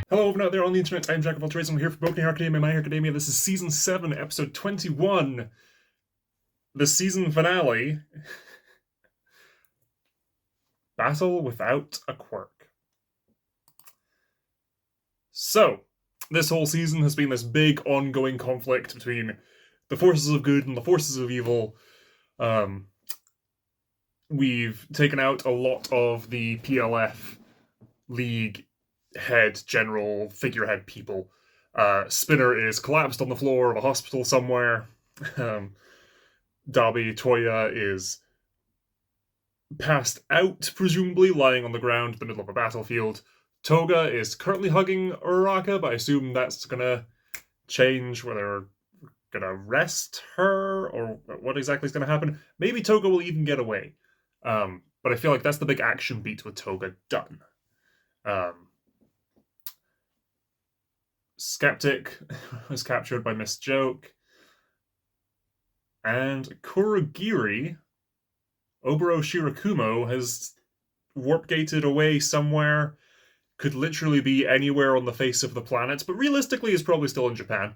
Hello, everyone out there on the internet. I'm Jack of all trades, and we're here for Broken Hero Academia, My Hero Academia. This is Season 7, Episode 21. The season finale. Battle Without a Quirk. So, this whole season has been this big ongoing conflict between the forces of good and the forces of evil. We've taken out a lot of the PLF League head, general, figurehead people. Spinner is collapsed on the floor of a hospital somewhere. Dabi Toya is passed out, presumably, lying on the ground in the middle of a battlefield. Toga is currently hugging Uraraka, but I assume that's gonna change, whether we're gonna arrest her, or what exactly is gonna happen. Maybe Toga will even get away. But I feel like that's the big action beat with Toga done. Skeptic was captured by Miss Joke. And Kurogiri, Oboro Shirakumo, has warp-gated away somewhere. Could literally be anywhere on the face of the planet, but realistically is probably still in Japan,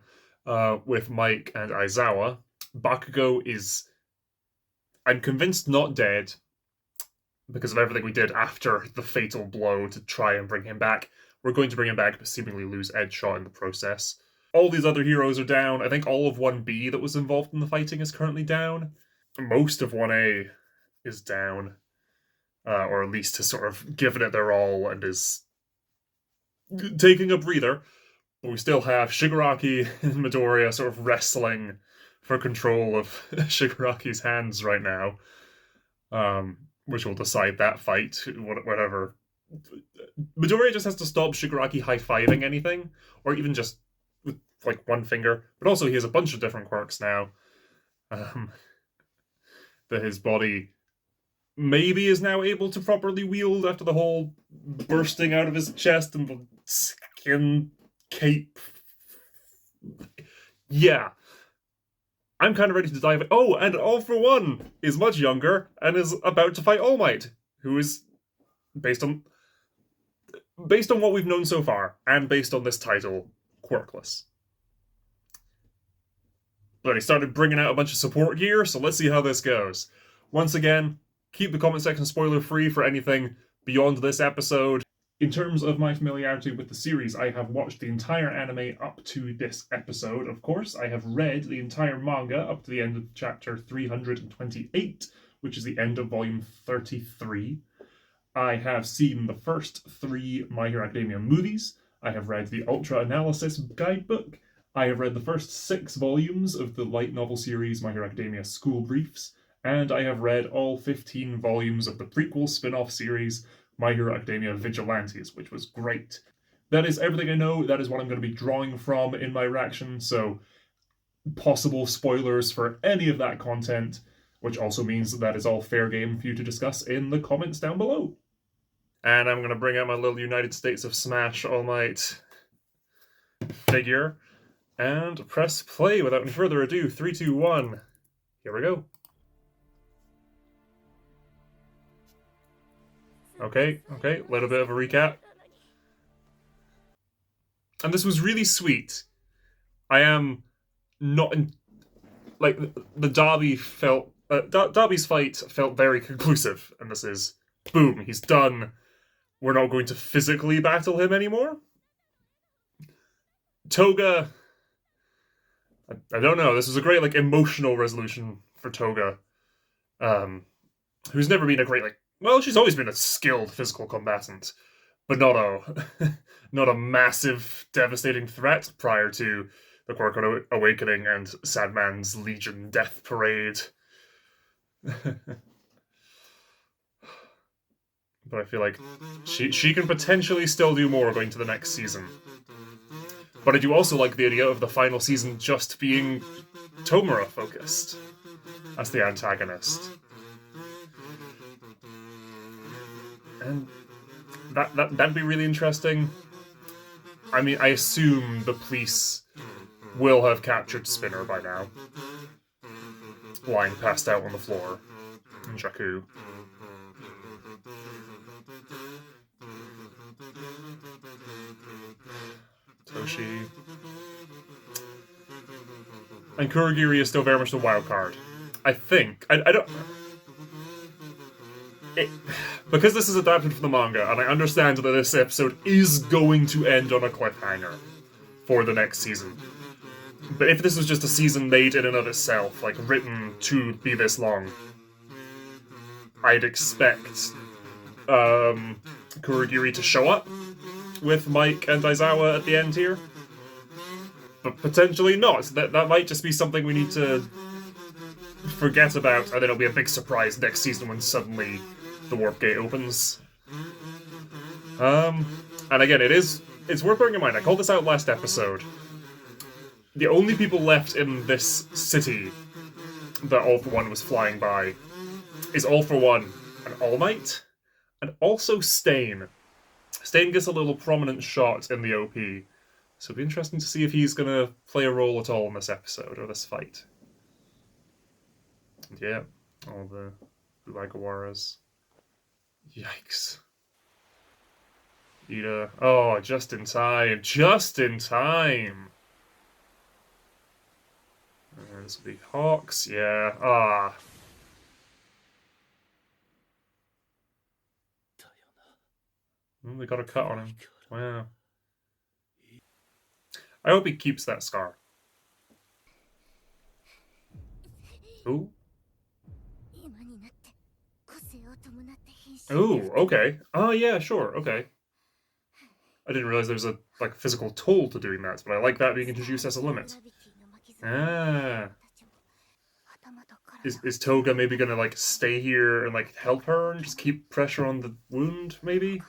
with Mike and Aizawa. Bakugo is, I'm convinced, not dead, because of everything we did after the fatal blow to try and bring him back. We're going to bring him back, but seemingly lose Edshot in the process. All these other heroes are down. I think all of 1B that was involved in the fighting is currently down. Most of 1A is down. Or at least has sort of given it their all and is taking a breather. But we still have Shigaraki and Midoriya sort of wrestling for control of Shigaraki's hands right now. Which will decide that fight, whatever. Midoriya just has to stop Shigaraki high-fiving anything, or even just with, like, one finger. But also he has a bunch of different quirks now. That his body maybe is now able to properly wield after the whole bursting out of his chest and the skin cape. Yeah. I'm kind of ready to dive in. Oh, and All For One is much younger and is about to fight All Might, who is, based on what we've known so far, and based on this title, quirkless. But he started bringing out a bunch of support gear, so let's see how this goes. Once again, keep the comment section spoiler-free for anything beyond this episode. In terms of my familiarity with the series, I have watched the entire anime up to this episode, of course. I have read the entire manga up to the end of chapter 328, which is the end of volume 33. I have seen the first 3 My Hero Academia movies. I have read the Ultra Analysis guidebook. I have read the first 6 volumes of the light novel series My Hero Academia School Briefs. And I have read all 15 volumes of the prequel spin-off series My Hero Academia Vigilantes, which was great. That is everything I know. That is what I'm going to be drawing from in my reaction, so possible spoilers for any of that content, which also means that is all fair game for you to discuss in the comments down below. And I'm going to bring out my little United States of Smash All Might figure and press play without any further ado. 3, 2, 1. Here we go. Okay, little bit of a recap. And this was really sweet. I am not in, like, the Dabi's fight felt very conclusive, and this is, boom, he's done. We're not going to physically battle him anymore. Toga, I don't know, this was a great, like, emotional resolution for Toga, who's never been a great, like, well, she's always been a skilled physical combatant, but not a massive, devastating threat prior to the Quirk Awakening and Sadman's Legion Death Parade. But I feel like she can potentially still do more going to the next season. But I do also like the idea of the final season just being Tomura focused as the antagonist. And that'd be really interesting. I mean, I assume the police will have captured Spinner by now. Lying passed out on the floor in Jakku. Toshi. And Kurogiri is still very much the wild card. I think. I don't... Because this is adapted from the manga, and I understand that this episode is going to end on a cliffhanger for the next season. But if this was just a season made in and of itself, like written to be this long, I'd expect Kurogiri to show up with Mike and Aizawa at the end here. But potentially not. That might just be something we need to forget about, and then it'll be a big surprise next season when suddenly the warp gate opens. And again, it's worth bearing in mind, I called this out last episode. The only people left in this city that All For One was flying by is All For One and All Might, and also Stain. Stain gets a little prominent shot in the OP, so it'll be interesting to see if he's going to play a role at all in this episode, or this fight. And yeah, all the Ulagawaras. Yikes. Ida. Oh, just in time. Just in time! This will be Hawks, yeah. Ah. They got a cut on him. Wow. I hope he keeps that scar. Ooh. Ooh, okay. Oh yeah, sure, okay. I didn't realize there was a physical toll to doing that, but I like that being introduced as a limit. Ah. Is Toga maybe gonna stay here and help her and just keep pressure on the wound, maybe?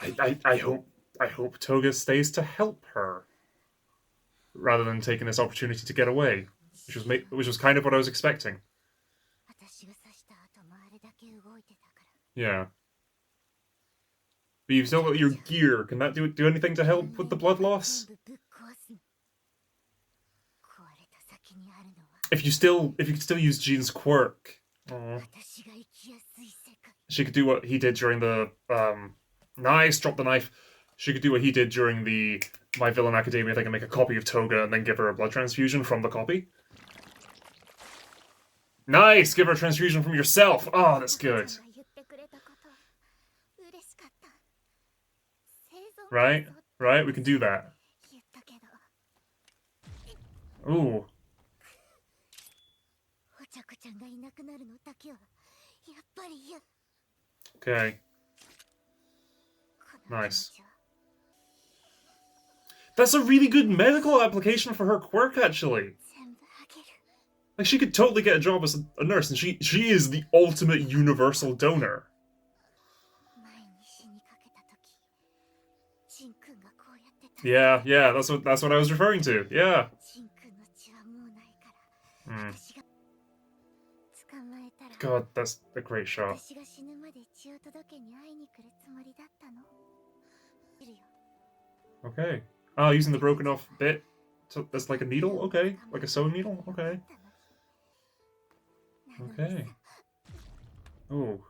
I hope Toga stays to help her, rather than taking this opportunity to get away, which was kind of what I was expecting. Yeah. But you've still got your gear. Can that do anything to help with the blood loss? If you could still use Jean's quirk. Aww. She could do what he did during the nice, drop the knife. She could do what he did during the My Villain Academia thing and make a copy of Toga and then give her a blood transfusion from the copy. Nice! Give her a transfusion from yourself! Oh, that's good. Right? Right? We can do that. Ooh. Okay. Nice. That's a really good medical application for her quirk, actually. She could totally get a job as a nurse, and she is the ultimate universal donor. Yeah, that's what I was referring to. Yeah. God, that's a great shot. Okay. Oh, using the broken off bit that's like a needle? Okay. Like a sewing needle? Okay. Okay. Ooh.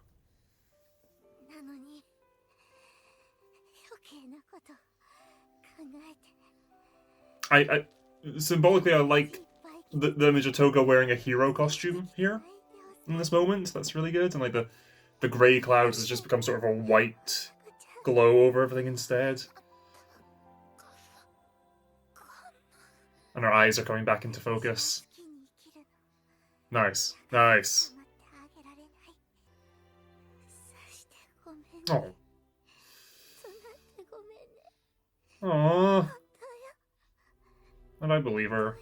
I symbolically I like the image of Toga wearing a hero costume here in this moment. That's really good. And the grey clouds has just become sort of a white glow over everything instead. And her eyes are coming back into focus. Nice. Nice. Oh. Aww. And I believe her.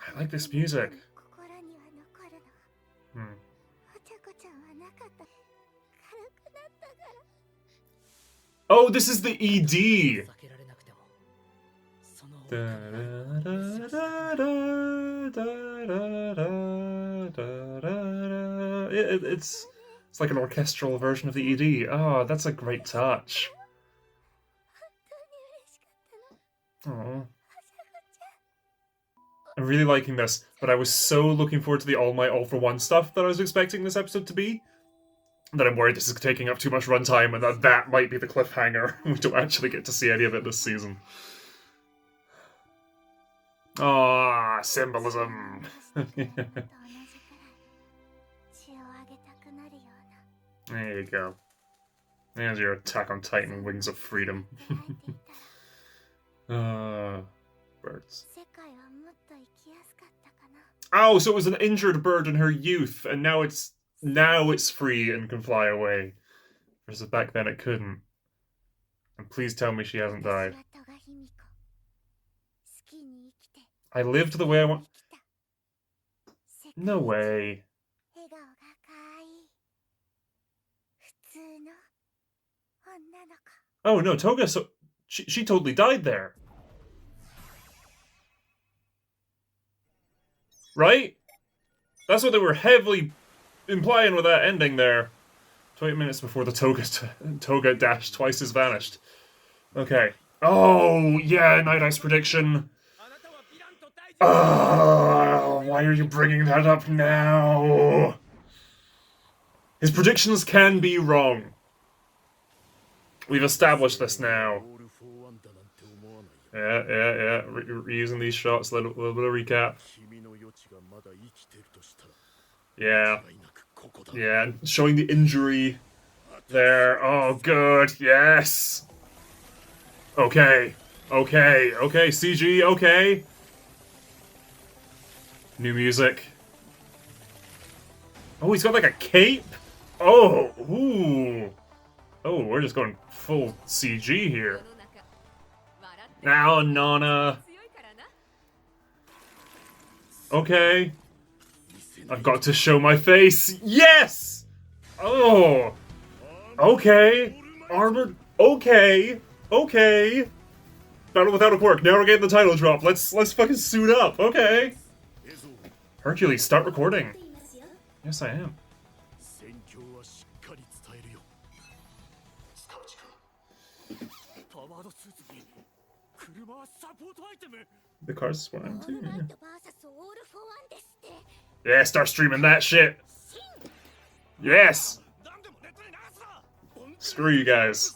I like this music. Oh, this is the ED! It's like an orchestral version of the ED. Oh, that's a great touch. Oh. I'm really liking this, but I was so looking forward to the All Might All for One stuff that I was expecting this episode to be, that I'm worried this is taking up too much runtime and that might be the cliffhanger. We don't actually get to see any of it this season. Ah, symbolism. There you go. There's your Attack on Titan Wings of Freedom. Birds. Oh, so it was an injured bird in her youth, and now it's free and can fly away. Versus back then it couldn't. And please tell me she hasn't died. I lived the way I want. No way. Oh no, Toga, so she totally died there. Right? That's what they were heavily implying with that ending there. 20 minutes before the Toga dash twice has vanished. Okay. Oh, yeah, Night Ice prediction. Oh, why are you bringing that up now? His predictions can be wrong. We've established this now. Yeah. Reusing these shots, a little bit of recap. Yeah, showing the injury there. Oh, good, yes! Okay, CG, okay. New music. Oh, he's got like a cape? Oh, ooh. Oh, we're just going full CG here. Now, Nana. Okay. I've got to show my face. Yes! Oh. Okay. Armored. Okay. Battle without a quirk. Now we're getting the title drop. Let's fucking suit up. Okay. Hercules, start recording. Yes, I am. The car's one too. Yeah, start streaming that shit. Yes. Screw you guys.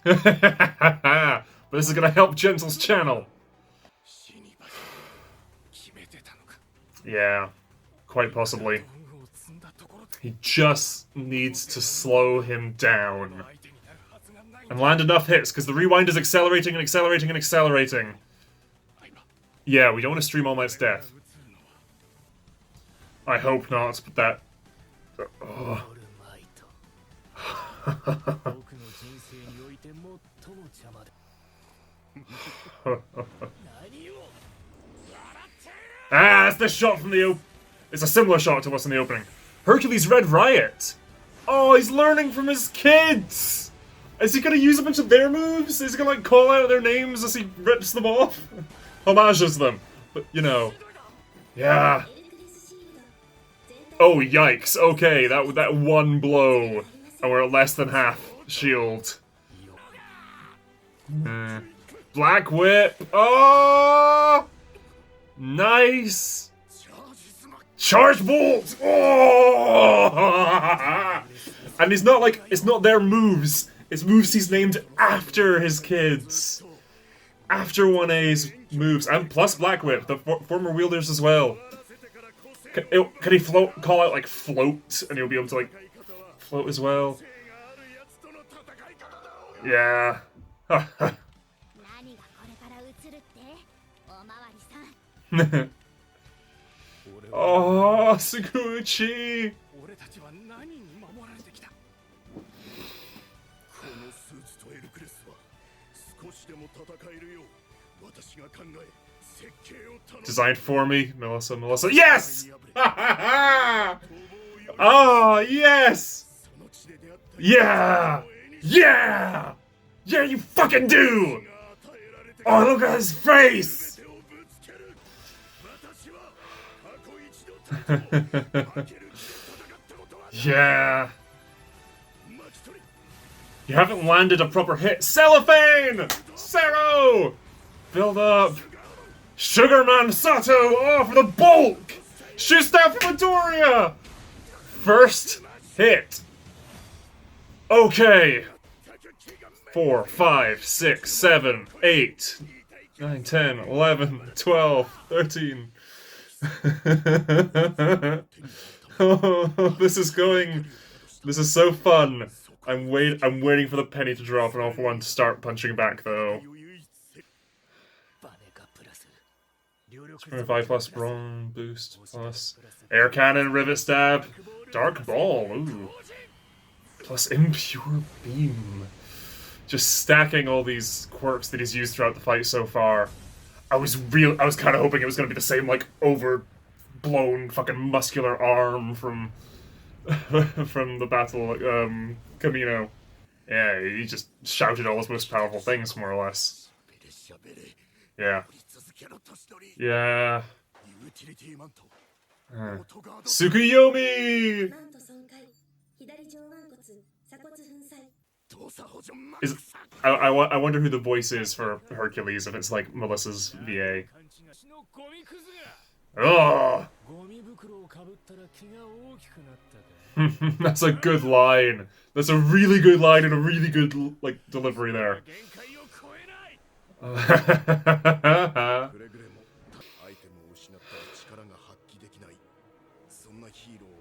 But this is gonna help Gentle's channel. Yeah, quite possibly. He just needs to slow him down. And land enough hits, because the rewind is accelerating and accelerating and accelerating. Yeah, we don't want to stream All Might's death. I hope not, but that... Oh. That's the shot from the It's a similar shot to what's in the opening. Hercules Red Riot! Oh, he's learning from his kids! Is he gonna use a bunch of their moves? Is he gonna, like, call out their names as he rips them off? Homages them. But, you know. Yeah. Oh, yikes. Okay, that one blow. And we're at less than half shield. Black Whip. Oh! Nice! Charge Bolt! Oh! And it's not like, it's not their moves. It's moves he's named after his kids. After 1A's moves. And plus Black Whip, the former wielders as well. Can he call out, like, float? And he'll be able to, like, float as well. Yeah. Oh, Suguchi! Designed for me, Melissa. Yes! Oh, yes! Yeah! Yeah! Yeah, you fucking do! Oh, look at his face! Yeah. You haven't landed a proper hit. Cellophane! Cero! Build up. Sugarman Sato! Oh, for the bulk! Shoots down for Midoriya! First hit. Okay. 4, 5, 6, 7, 8, 9, 10, 11, 12, 13. Oh, this is so fun. I'm waiting for the penny to drop and Alpha 1 to start punching back though. 25 plus Brawn boost plus air cannon, rivet stab, dark ball, ooh. Plus impure beam. Just stacking all these quirks that he's used throughout the fight so far. I was kind of hoping it was going to be the same, like, overblown fucking muscular arm from from the battle, Camino. Yeah, he just shouted all his most powerful things, more or less. Yeah. Yeah. Tsukuyomi! I wonder who the voice is for Hercules, if it's like Melissa's VA. Oh! That's a good line. That's a really good line and a really good, like, delivery there.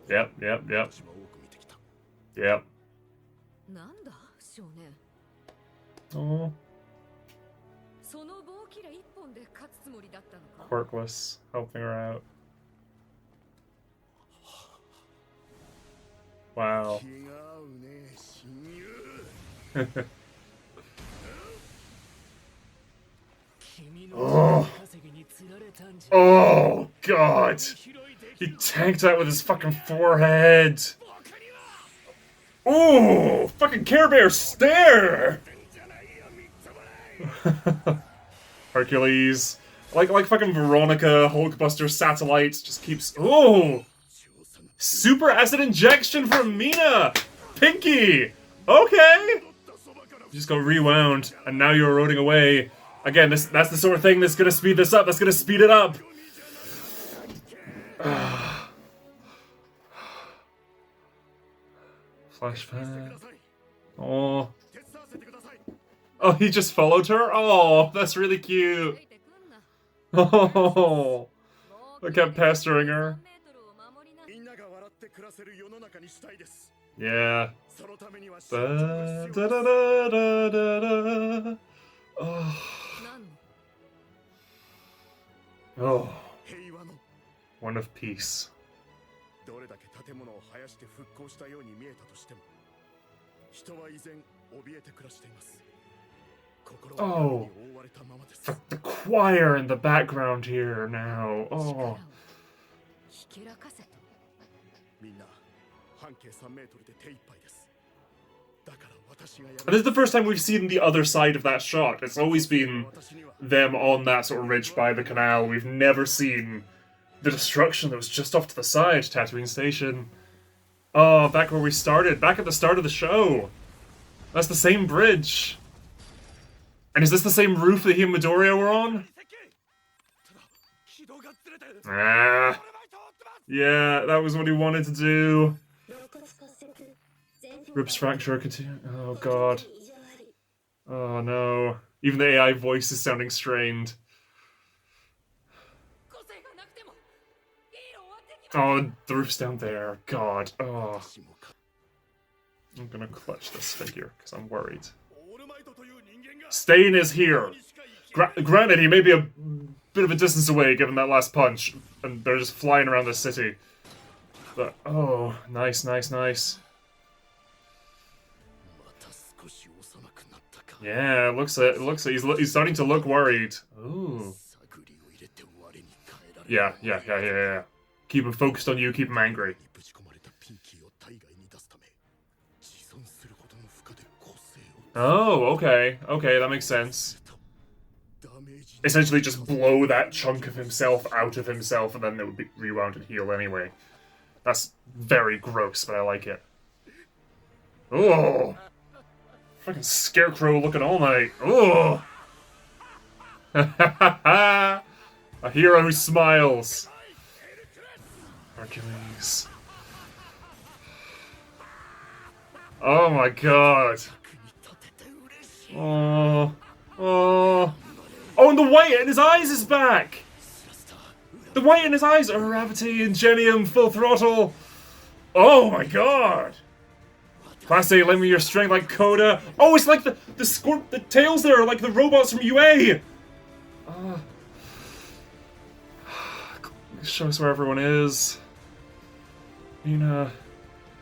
Yep. Oh. Quirkless, helping her out. Wow. Oh. Oh, God. He tanked that with his fucking forehead. Ooh, fucking Care Bear stare. Hercules. Like fucking Veronica, Hulkbuster Satellite just keeps... Ooh! Super acid injection from Mina! Pinky! Okay! You just got rewound, and now you're eroding away. Again, that's the sort of thing that's gonna speed this up, that's gonna speed it up! Flashback. Oh. Oh, he just followed her? Oh, that's really cute. Oh. I kept pestering her. Yeah. Da, da, da, da, da, da. Oh. Oh. One of peace. Oh, the choir in the background here now. Oh. And this is the first time we've seen the other side of that shot. It's always been them on that sort of ridge by the canal. We've never seen the destruction that was just off to the side, Tatooine Station. Oh, back where we started. Back at the start of the show. That's the same bridge. And is this the same roof that he and Midoriya were on? Ah. Yeah, that was what he wanted to do. Ribs fracture, continue. Oh god. Oh no. Even the AI voice is sounding strained. Oh, the roof's down there. God. Oh. I'm gonna clutch this figure, because I'm worried. Stain is here. Granted, he may be a bit of a distance away, given that last punch, and they're just flying around the city. But, oh, nice. Yeah, it looks like he's starting to look worried. Ooh. Yeah. Keep him focused on you, keep him angry. Oh, okay, that makes sense. Essentially just blow that chunk of himself out of himself and then it would be rewound and heal anyway. That's very gross, but I like it. Oh! Fucking scarecrow looking all night. Oh! A hero who smiles. Hercules. Oh my god. Oh. Oh. Oh, and the white in his eyes is back! The white in his eyes are Gravity, Ingenium, Full Throttle. Oh my god. Class A, lend me your strength like Coda. Oh, it's like the tails there are like the robots from UA! Show us where everyone is. Yuna.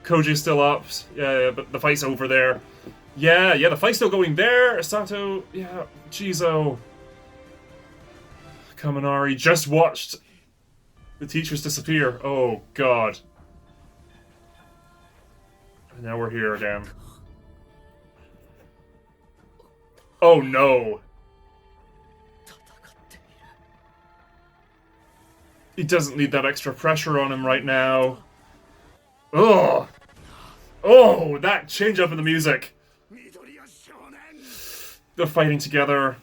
Koji's still up. Yeah, but the fight's over there. Yeah, the fight's still going there. Sato, yeah, Chizo. Kaminari just watched the teachers disappear. Oh, god. And now we're here again. Oh, no. He doesn't need that extra pressure on him right now. Ugh. Oh, that change up in the music. They're fighting together.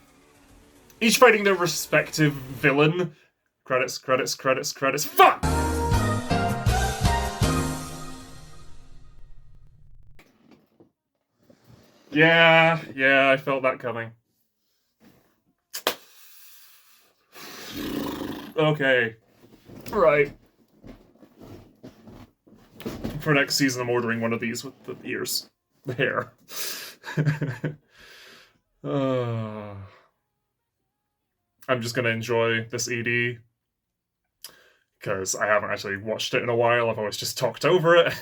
Each fighting their respective villain. Credits, credits, credits, credits. Fuck! Yeah, I felt that coming. Okay. Right. For next season, I'm ordering one of these with the ears. The hair. I'm just gonna enjoy this ED. Because I haven't actually watched it in a while. I've always just talked over it.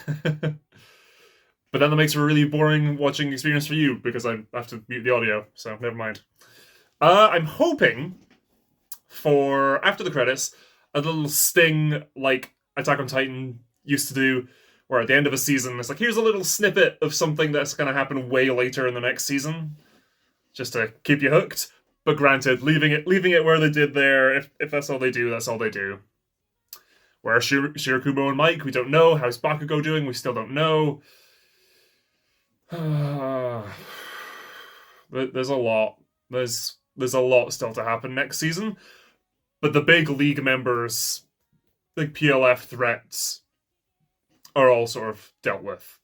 But then that makes it a really boring watching experience for you, because I have to mute the audio, so never mind. I'm hoping for, after the credits, a little sting like Attack on Titan used to do, where at the end of a season, it's like, here's a little snippet of something that's going to happen way later in the next season, just to keep you hooked. But granted, leaving it where they did there, if that's all they do, that's all they do. Where Shirakumo and Mike, we don't know. How's Bakugo doing? We still don't know. There's a lot. There's a lot still to happen next season. But the big league members, big PLF threats, are all sort of dealt with.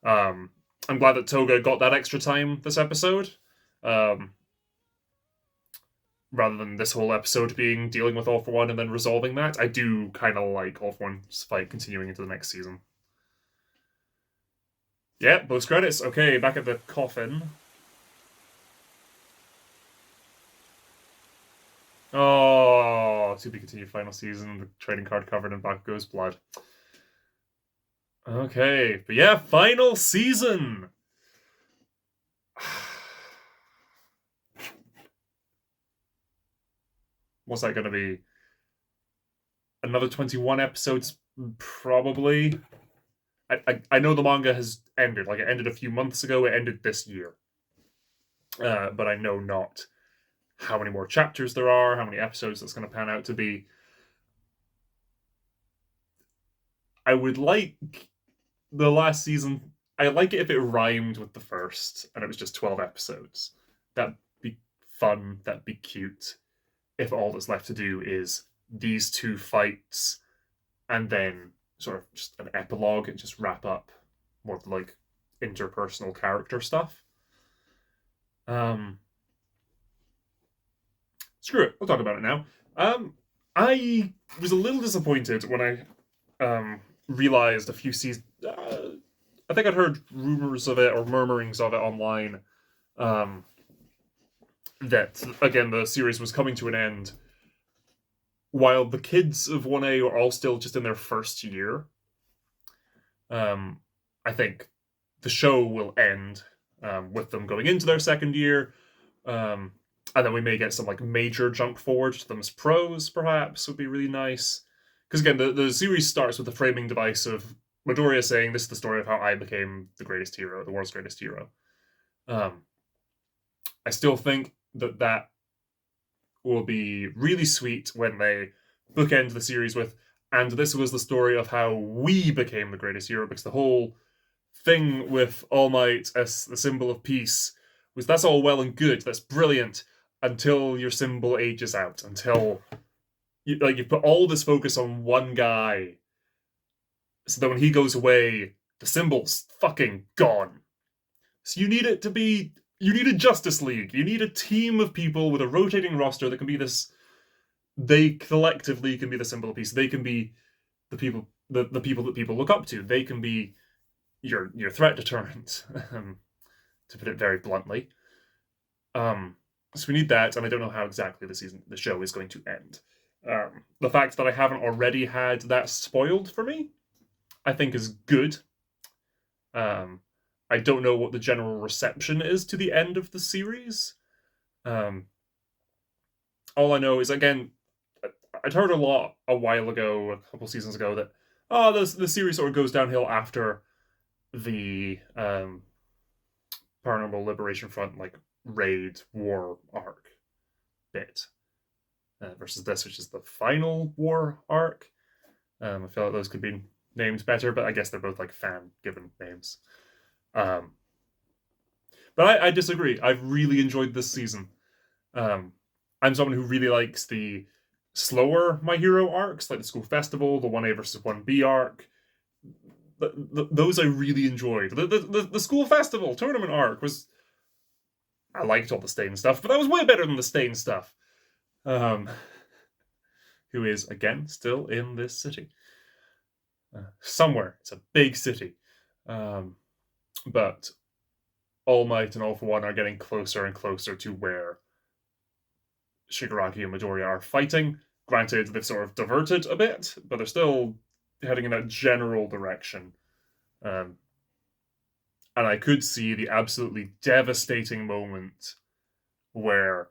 I'm glad that Toga got that extra time this episode. Rather than this whole episode being dealing with All For One and then resolving that. I do kind of like All For One's fight continuing into the next season. Yeah, post credits. Okay, back at the coffin. Oh, to be continued final season. The trading card covered in Bakugo's blood. Okay, but yeah, final season. What's that going to be? Another 21 episodes, probably. I know the manga has ended. Like, it ended a few months ago. It ended this year. But I know not how many more chapters there are, how many episodes that's going to pan out to be. I would like the last season... I like it if it rhymed with the first, and it was just 12 episodes. That'd be fun. That'd be cute. If all that's left to do is these two fights, and then sort of just an epilogue and just wrap up more of like interpersonal character stuff. Screw it, we'll talk about it now. I was a little disappointed when I realized a few seasons... I think I'd heard rumors of it or murmurings of it online, that, again, the series was coming to an end while the kids of 1A are all still just in their first year. I think the show will end with them going into their second year, and then we may get some like major jump forward to them as pros, perhaps, would be really nice. Because again, the series starts with the framing device of Midoriya saying, this is the story of how I became the greatest hero, the world's greatest hero. I still think that will be really sweet when they bookend the series with, and this was the story of how we became the greatest hero, because the whole thing with All Might as the symbol of peace was, that's all well and good, that's brilliant, until your symbol ages out, until you put all this focus on one guy, so that when he goes away, the symbol's fucking gone. So you need a Justice League. You need a team of people with a rotating roster that can be this. They collectively can be the symbol piece. They can be the people, the people that people look up to. They can be your threat deterrent, to put it very bluntly. So we need that, and I don't know how exactly the show is going to end. The fact that I haven't already had that spoiled for me, I think, is good. I don't know what the general reception is to the end of the series. All I know is, again, I'd heard a lot a while ago, a couple seasons ago, that the series sort of goes downhill after the Paranormal Liberation Front raid war arc bit, versus this, which is the final war arc. I feel like those could be named better, but I guess they're both fan given names. But I disagree. I've really enjoyed this season. I'm someone who really likes the slower My Hero arcs, like the School Festival, the 1A versus 1B arc. Those I really enjoyed. The School Festival tournament arc was... I liked all the Stain stuff, but that was way better than the Stain stuff. Who is, again, still in this city. Somewhere. It's a big city. But All Might and All for One are getting closer and closer to where Shigaraki and Midoriya are fighting. Granted, they've sort of diverted a bit, but they're still heading in that general direction. And I could see the absolutely devastating moment where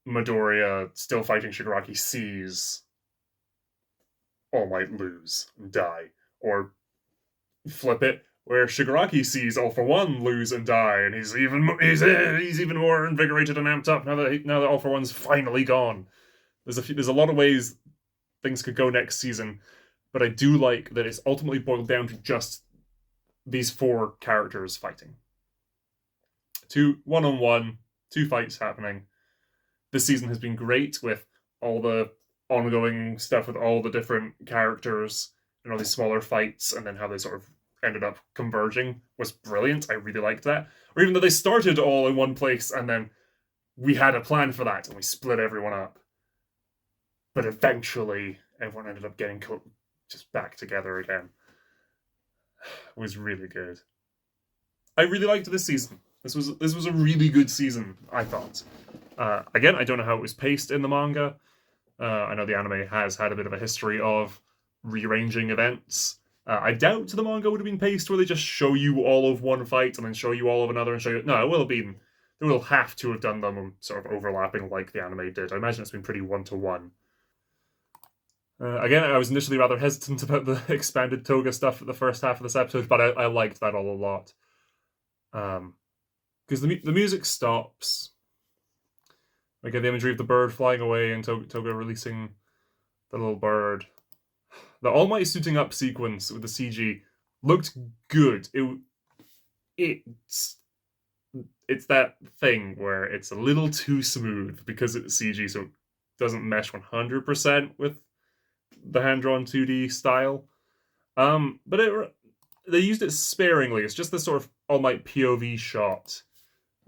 Midoriya, still fighting Shigaraki, sees All Might lose and die. Or flip it, where Shigaraki sees All for One lose and die, and he's even more invigorated and amped up now that All for One's finally gone. There's a lot of ways things could go next season, but I do like that it's ultimately boiled down to just these four characters fighting. Two one-on-one, two fights happening. This season has been great with all the ongoing stuff with all the different characters and all these smaller fights, and then how they sort of ended up converging was brilliant. I really liked that. Or even though they started all in one place and then we had a plan for that and we split everyone up. But eventually everyone ended up getting just back together again. It was really good. I really liked this season. This was a really good season, I thought. Again, I don't know how it was paced in the manga. I know the anime has had a bit of a history of rearranging events. I doubt the manga would have been paced where they just show you all of one fight and then show you all of another and show you... No, it will have been... They will have to have done them sort of overlapping like the anime did. I imagine it's been pretty one-to-one. Again, I was initially rather hesitant about the expanded Toga stuff at the first half of this episode, but I liked that all a lot. Because the music stops. We get the imagery of the bird flying away and Toga releasing the little bird. The All Might suiting up sequence with the CG looked good. It's that thing where it's a little too smooth because it's CG, so it doesn't mesh 100% with the hand-drawn 2D style. But they used it sparingly. It's just this sort of All Might POV shot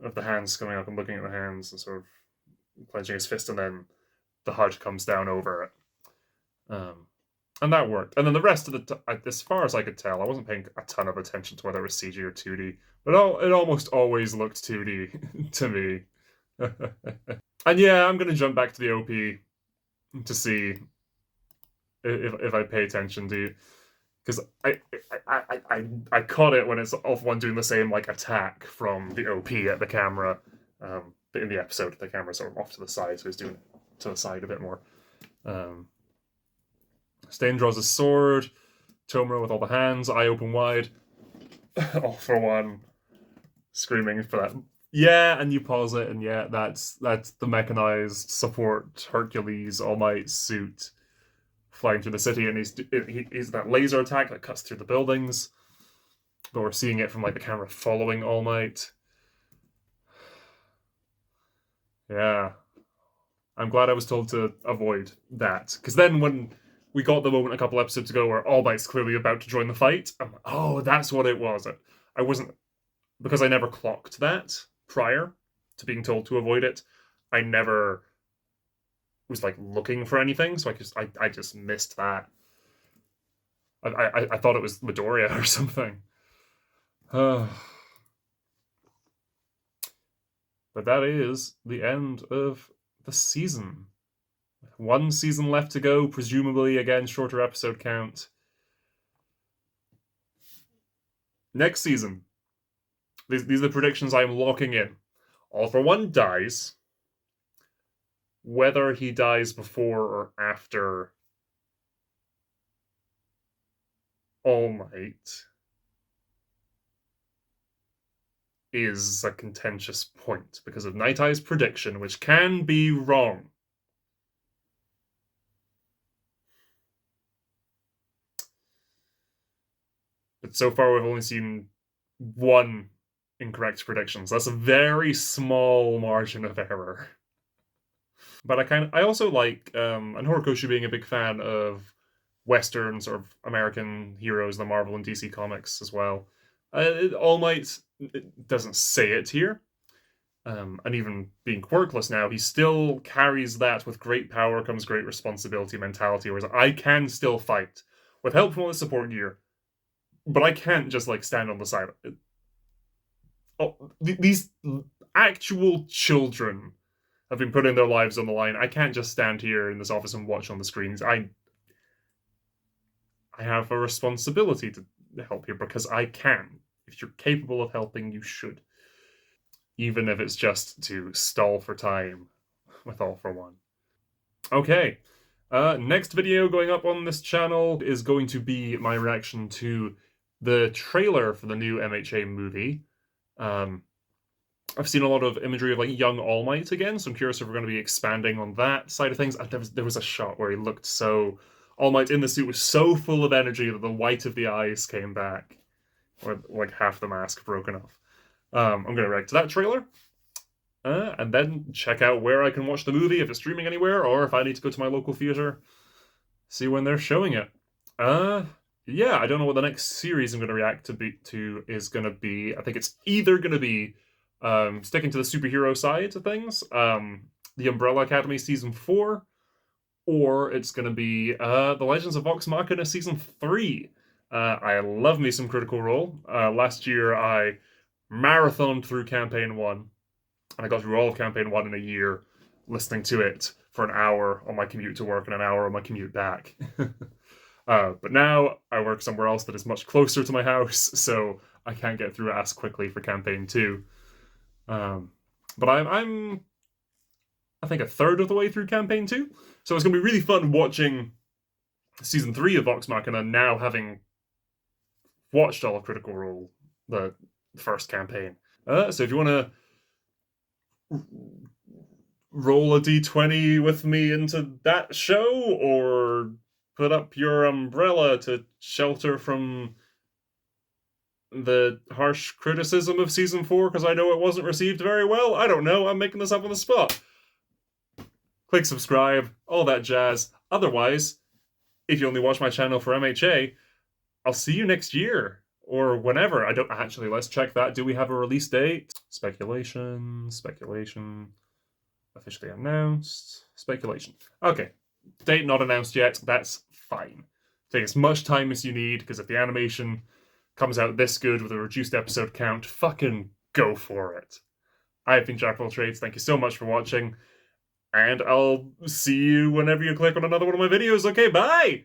of the hands coming up and looking at the hands and sort of clenching his fist, and then the HUD comes down over it. And that worked. And then the rest of as far as I could tell, I wasn't paying a ton of attention to whether it was CG or 2D, but it almost always looked 2D to me. And yeah, I'm going to jump back to the OP to see if I pay attention to you, because I caught it when it's All for One doing the same attack from the OP at the camera. But in the episode, the camera's sort of off to the side, so he's doing it to the side a bit more. Stain draws his sword. Tomura with all the hands, eye open wide. All for One screaming for that. Yeah, and you pause it, and yeah, that's the mechanized support Hercules All Might suit flying through the city, and he's that laser attack that cuts through the buildings. But we're seeing it from the camera following All Might. Yeah. I'm glad I was told to avoid that. Because then when we got the moment a couple episodes ago where All Might's clearly about to join the fight, I'm like, oh, that's what it was. I wasn't, because I never clocked that prior to being told to avoid it. I never was like looking for anything, so I just missed that. I thought it was Midoriya or something. But that is the end of the season. One season left to go, presumably, again, shorter episode count. Next season, these are the predictions I'm locking in. All For One dies. Whether he dies before or after All Might is a contentious point because of Night Eye's prediction, which can be wrong. But so far, we've only seen one incorrect prediction, so that's a very small margin of error. But I also like, and Horikoshi being a big fan of Western sort of American heroes, the Marvel and DC comics as well. All Might doesn't say it here, and even being quirkless now, he still carries that with great power comes great responsibility mentality, whereas I can still fight with help from all the support gear, but I can't just like stand on the side. These actual children have been putting their lives on the line. I can't just stand here in this office and watch on the screens. I have a responsibility to help here because I can. If you're capable of helping, you should. Even if it's just to stall for time with All For One. Okay. Next video going up on this channel is going to be my reaction to the trailer for the new MHA movie. I've seen a lot of imagery of like young All Might again, so I'm curious if we're going to be expanding on that side of things. There was a shot where he looked so... All Might in the suit was so full of energy that the white of the eyes came back. Or like half the mask broken off. I'm going to react to that trailer. And then check out where I can watch the movie, if it's streaming anywhere, or if I need to go to my local theater, see when they're showing it. Yeah, I don't know what the next series I'm going to react to is going to be. I think it's either going to be sticking to the superhero side of things, the Umbrella Academy Season 4, or it's going to be The Legends of Vox Machina Season 3. I love me some Critical Role. Last year I marathoned through Campaign 1, and I got through all of Campaign 1 in a year, listening to it for an hour on my commute to work and an hour on my commute back. But now I work somewhere else that is much closer to my house, so I can't get through it as quickly for Campaign 2. But I'm I think a third of the way through Campaign 2, so it's going to be really fun watching Season 3 of Vox Machina now, having watched all of Critical Role, the first campaign. So if you want to roll a d20 with me into that show, or put up your umbrella to shelter from the harsh criticism of Season 4 because I know it wasn't received very well, I don't know, I'm making this up on the spot. Click subscribe, all that jazz. Otherwise, if you only watch my channel for MHA, I'll see you next year. Or whenever. I don't actually, let's check that. Do we have a release date? Speculation. Officially announced. Speculation. Okay. Date not announced yet. That's fine. Take as much time as you need, because if the animation comes out this good with a reduced episode count, fucking go for it. I've been Jack of all Trades. Thank you so much for watching. And I'll see you whenever you click on another one of my videos. Okay, bye!